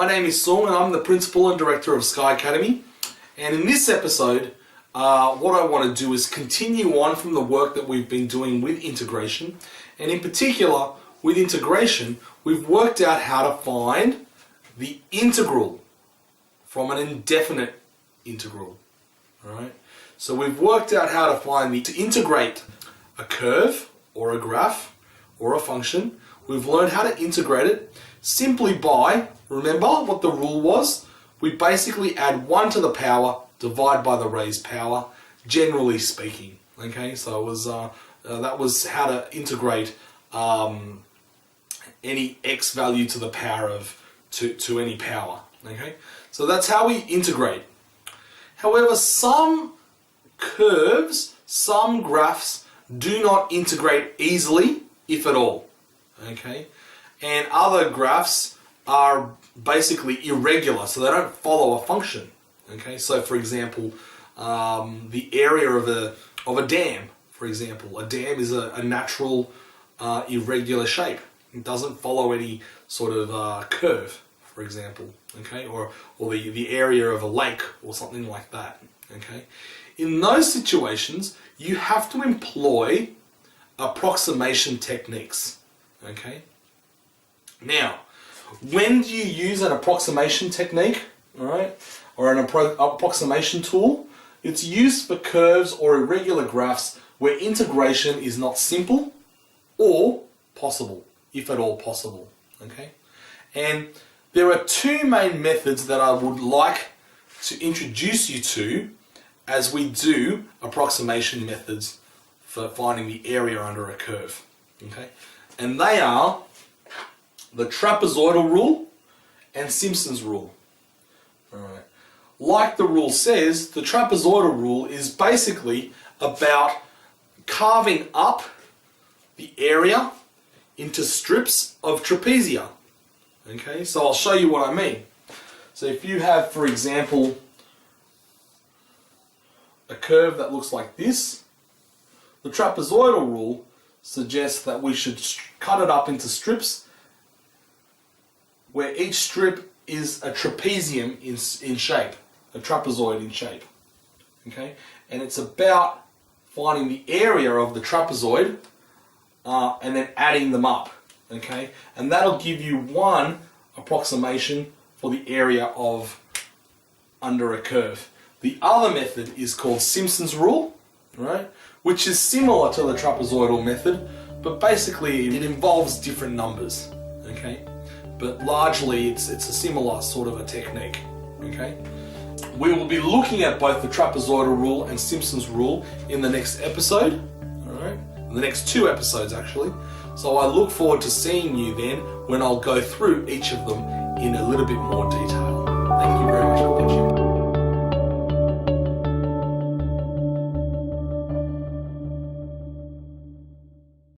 name is Song and I'm the Principal and Director of Sky Academy. And in this episode, what I want to do is continue on from the work that we've been doing with integration. And in particular, with integration, we've worked out how to find the integral from an indefinite integral. Alright? So we've worked out how to integrate a curve or a graph or a function. We've learned how to integrate it simply by, remember what the rule was? We basically add 1 to the power, divide by the raised power, generally speaking. Okay, so it was that was how to integrate any x value to the power of to any power. Okay, so that's how we integrate. However, some curves, some graphs do not integrate easily, if at all. Okay, and other graphs are basically irregular, so they don't follow a function. Okay, so for example, the area of a dam, for example, a dam is a natural irregular shape. It doesn't follow any sort of curve, for example. Okay, or the area of a lake or something like that. Okay, in those situations, you have to employ approximation techniques. Okay. Now, when do you use an approximation technique, all right, or an approximation tool? It's used for curves or irregular graphs where integration is not simple or possible, if at all possible. Okay, and there are 2 main methods that I would like to introduce you to as we do approximation methods for finding the area under a curve. Okay, and they are the trapezoidal rule and Simpson's rule. Alright. Like the rule says, the trapezoidal rule is basically about carving up the area into strips of trapezia. Okay, so I'll show you what I mean. So if you have, for example, a curve that looks like this, the trapezoidal rule suggests that we should cut it up into strips where each strip is a trapezium in shape, a trapezoid in shape. Okay, and it's about finding the area of the trapezoid and then adding them up. Okay, and that'll give you one approximation for the area of under a curve. The other method is called Simpson's rule, right? Which is similar to the trapezoidal method, but basically it involves different numbers, okay? But largely it's a similar sort of a technique, okay? We will be looking at both the trapezoidal rule and Simpson's rule in the next episode, all right? In the next 2 episodes actually. So I look forward to seeing you then when I'll go through each of them in a little bit more detail. Thank you very much.